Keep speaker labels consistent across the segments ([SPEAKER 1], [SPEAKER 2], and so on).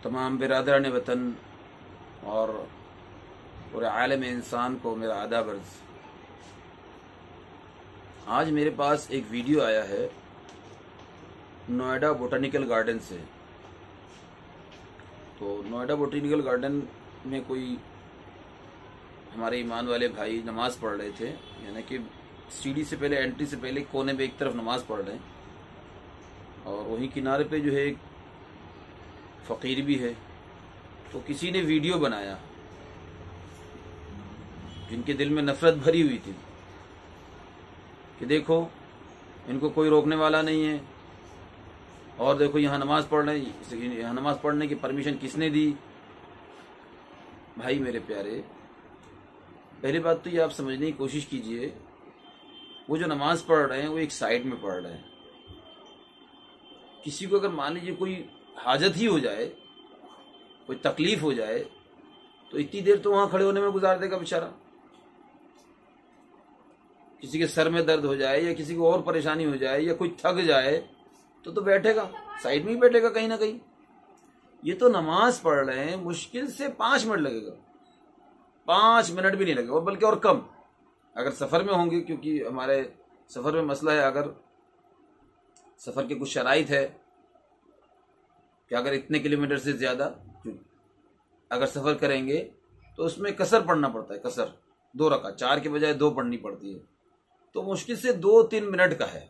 [SPEAKER 1] तमाम बिरादरान वतन और पूरे आलम इंसान को मेरा आदाब अर्ज़। आज मेरे पास एक वीडियो आया है नोएडा बोटानिकल गार्डन से। तो नोएडा बोटानिकल गार्डन में कोई हमारे ईमान वाले भाई नमाज़ पढ़ रहे थे, यानी कि सीढ़ी से पहले, एंट्री से पहले कोने में एक तरफ नमाज़ पढ़ रहे हैं और वहीं किनारे पे जो है एक फ़कीर भी है। तो किसी ने वीडियो बनाया जिनके दिल में नफरत भरी हुई थी कि देखो इनको कोई रोकने वाला नहीं है और देखो यहाँ नमाज पढ़ रहे हैं, यहाँ नमाज पढ़ने की परमिशन किसने दी। भाई मेरे प्यारे, पहली बात तो ये आप समझने की कोशिश कीजिए, वो जो नमाज पढ़ रहे हैं वो एक साइड में पढ़ रहे हैं। किसी को अगर मान लीजिए कोई हाजत ही हो जाए, कोई तकलीफ हो जाए, तो इतनी देर तो वहां खड़े होने में गुजार देगा बेचारा। किसी के सर में दर्द हो जाए या किसी को और परेशानी हो जाए या कोई थक जाए तो बैठेगा, साइड में ही बैठेगा कहीं ना कहीं। ये तो नमाज पढ़ रहे हैं, मुश्किल से 5 मिनट लगेगा, 5 मिनट भी नहीं लगेगा, बल्कि और कम अगर सफर में होंगे, क्योंकि हमारे सफर में मसला है, अगर सफर के कुछ शराइत है कि अगर इतने किलोमीटर से ज्यादा अगर सफर करेंगे तो उसमें कसर पढ़ना पड़ता है, कसर 2 रकात, 4 के बजाय 2 पढ़नी पड़ती है। तो मुश्किल से 2-3 मिनट का है।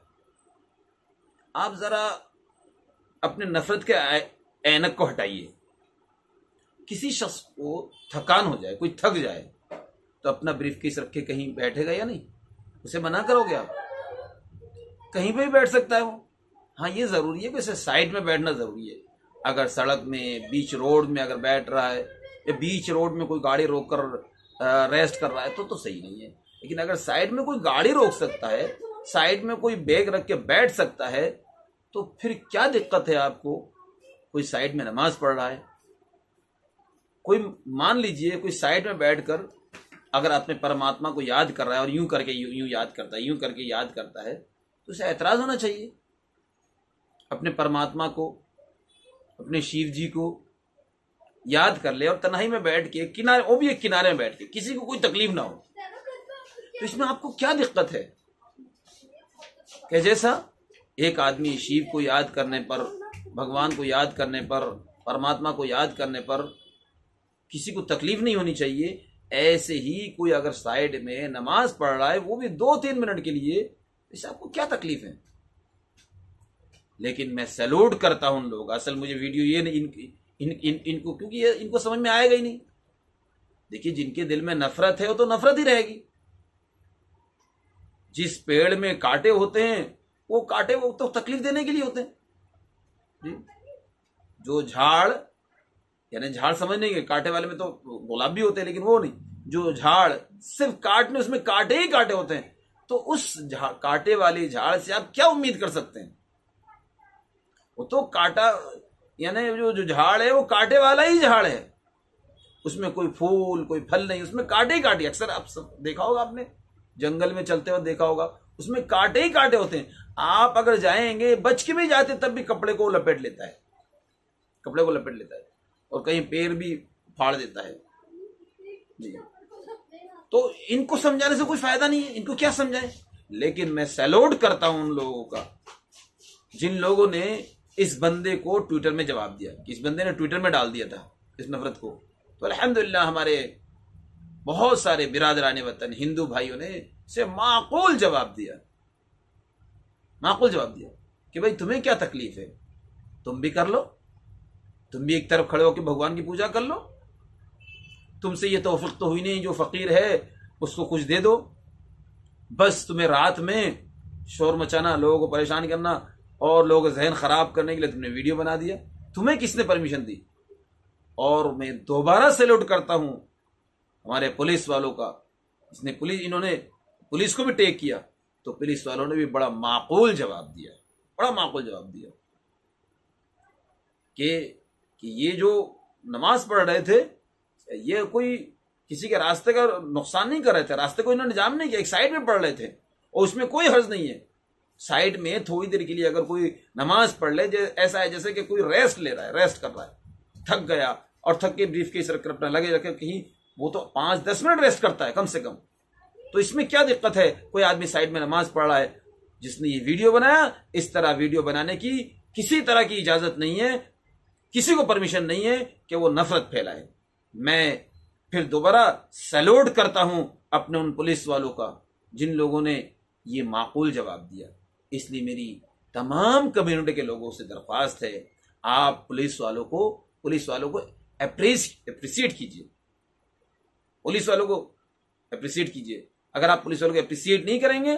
[SPEAKER 1] आप जरा अपने नफरत के ऐनक को हटाइए। किसी शख्स को थकान हो जाए, कोई थक जाए, तो अपना ब्रीफकेस रख के कहीं बैठेगा या नहीं? उसे मना करोगे आप? कहीं पे भी बैठ सकता है वो। हाँ, ये जरूरी है कि उसे साइड में बैठना जरूरी है। अगर सड़क में, बीच रोड में अगर बैठ रहा है या बीच रोड में कोई गाड़ी रोक कर रेस्ट कर रहा है तो सही नहीं है। लेकिन अगर साइड में कोई गाड़ी रोक सकता है, साइड में कोई बैग रख के बैठ सकता है, तो फिर क्या दिक्कत है आपको? कोई साइड में नमाज पढ़ रहा है, कोई मान लीजिए कोई साइड में बैठकर अगर अपने परमात्मा को याद कर रहा है और यूं करके यूं याद करता है, यूं करके याद करता है, तो उसे एतराज होना चाहिए। अपने परमात्मा को, अपने शिव जी को याद कर ले और तन्हाई में बैठ के किनारे, वो भी एक किनारे में बैठ के, किसी को कोई तकलीफ ना हो, तो इसमें आपको क्या दिक्कत है? कि जैसा एक आदमी शिव को याद करने पर, भगवान को याद करने पर, परमात्मा को याद करने पर किसी को तकलीफ नहीं होनी चाहिए, ऐसे ही कोई अगर साइड में नमाज पढ़ रहा है, वो भी 2-3 मिनट के लिए, इससे आपको क्या तकलीफ है? लेकिन मैं सैल्यूट करता हूं उन लोग, असल मुझे वीडियो ये नहीं इनको, क्योंकि ये इनको समझ में आएगा ही नहीं। देखिए, जिनके दिल में नफरत है वो तो नफरत ही रहेगी। जिस पेड़ में कांटे होते हैं वो कांटे वो तो तकलीफ देने के लिए होते हैं जी। जो झाड़, यानी झाड़ समझने के, कांटे वाले में तो गुलाब भी होते हैं, लेकिन वो नहीं, जो झाड़ सिर्फ काटने, उसमें कांटे ही कांटे होते हैं, तो उस कांटे वाली झाड़ से आप क्या उम्मीद कर सकते हैं? वो तो कांटा, यानी जो झाड़ है वो कांटे वाला ही झाड़ है, उसमें कोई फूल कोई फल नहीं, उसमें कांटे ही कांटे। अक्सर आप सब देखा होगा, आपने जंगल में चलते हुए देखा होगा, उसमें कांटे ही कांटे होते हैं। आप अगर जाएंगे, बच के भी जाते तब भी कपड़े को लपेट लेता है, कपड़े को लपेट लेता है और कहीं पैर भी फाड़ देता है जी। तो इनको समझाने से कोई फायदा नहीं है, इनको क्या समझाएं। लेकिन मैं सैल्यूट करता हूं उन लोगों का जिन लोगों ने इस बंदे को ट्विटर में जवाब दिया। इस बंदे ने ट्विटर में डाल दिया था इस नफरत को, तो अल्हम्दुलिल्लाह हमारे बहुत सारे बिरादरान वतन हिंदू भाइयों ने इसे माकूल जवाब दिया, माकूल जवाब दिया कि भाई तुम्हें क्या तकलीफ है, तुम भी कर लो, तुम भी एक तरफ खड़े होकर भगवान की पूजा कर लो। तुमसे ये तौफीक तो हुई नहीं, जो फकीर है उसको कुछ दे दो। बस तुम्हें रात में शोर मचाना, लोगों को परेशान करना और लोगों का जहन खराब करने के लिए तुमने वीडियो बना दिया। तुम्हें किसने परमिशन दी? और मैं दोबारा सैल्यूट करता हूं हमारे पुलिस वालों का। इन्होंने पुलिस को भी टेक किया, तो पुलिस वालों ने भी बड़ा माकूल जवाब दिया, बड़ा माकूल जवाब दिया कि ये जो नमाज पढ़ रहे थे, ये कोई किसी के रास्ते का नुकसान नहीं कर रहे थे, रास्ते को इन्होंने जाम नहीं किया, एक साइड में पढ़ रहे थे और उसमें कोई हर्ज नहीं है। साइड में थोड़ी देर के लिए अगर कोई नमाज पढ़ ले, ऐसा है जैसे कि कोई रेस्ट ले रहा है, रेस्ट कर रहा है, थक गया और थक के ब्रीफ केस रख अपना लगे रखे कहीं, वो तो 5-10 मिनट रेस्ट करता है कम से कम। तो इसमें क्या दिक्कत है? कोई आदमी साइड में नमाज पढ़ रहा है, जिसने ये वीडियो बनाया, इस तरह वीडियो बनाने की किसी तरह की इजाजत नहीं है, किसी को परमिशन नहीं है कि वो नफरत फैलाए। मैं फिर दोबारा सैल्यूट करता हूं अपने उन पुलिस वालों का जिन लोगों ने ये माकूल जवाब दिया। इसलिए मेरी तमाम कम्युनिटी के लोगों से दरख्वास्त है, आप पुलिस वालों को अप्रिशिएट कीजिए, पुलिस वालों को अप्रिशिएट कीजिए। अगर आप पुलिस वालों को अप्रिशिएट नहीं करेंगे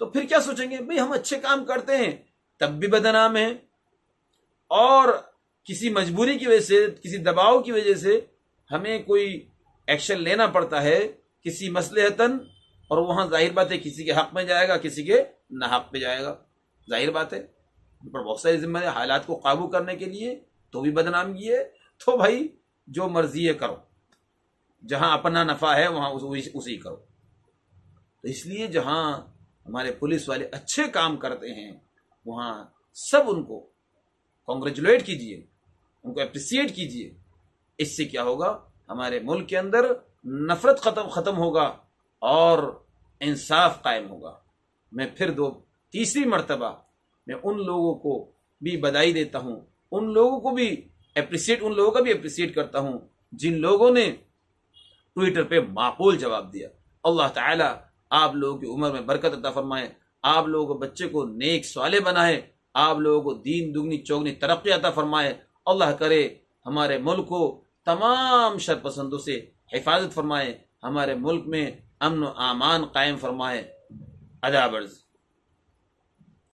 [SPEAKER 1] तो फिर क्या सोचेंगे, भाई हम अच्छे काम करते हैं तब भी बदनाम है, और किसी मजबूरी की वजह से, किसी दबाव की वजह से हमें कोई एक्शन लेना पड़ता है किसी मसलहतन, और वहां जाहिर बात है किसी के हक में जाएगा, किसी के ना हक पे जाएगा। जाहिर बात है पर बहुत सारी जिम्मेदारी हालात को काबू करने के लिए तो भी बदनामी है। तो भाई जो मर्जी है करो, जहां अपना नफा है वहां उसी करो। तो इसलिए जहां हमारे पुलिस वाले अच्छे काम करते हैं वहां सब उनको कॉन्ग्रेचुलेट कीजिए, उनको अप्रिशिएट कीजिए। इससे क्या होगा, हमारे मुल्क के अंदर नफरत खत्म होगा और इंसाफ कायम होगा। मैं फिर तीसरी मर्तबा मैं उन लोगों को भी बधाई देता हूं, उन लोगों का भी अप्रिशिएट करता हूं जिन लोगों ने ट्विटर पे माकूल जवाब दिया। अल्लाह ताला आप लोगों की उम्र में बरकत अता फरमाए, आप लोगों के बच्चे को नेक स्वाले बनाए, आप लोगों को दीन दुगनी चौगनी तरक्की अता फरमाए। अल्लाह करे हमारे मुल्क को तमाम शरपसंदों से हिफाजत फरमाए, हमारे मुल्क में अमन व आमान कायम फरमाए। अदाब अर्ज़।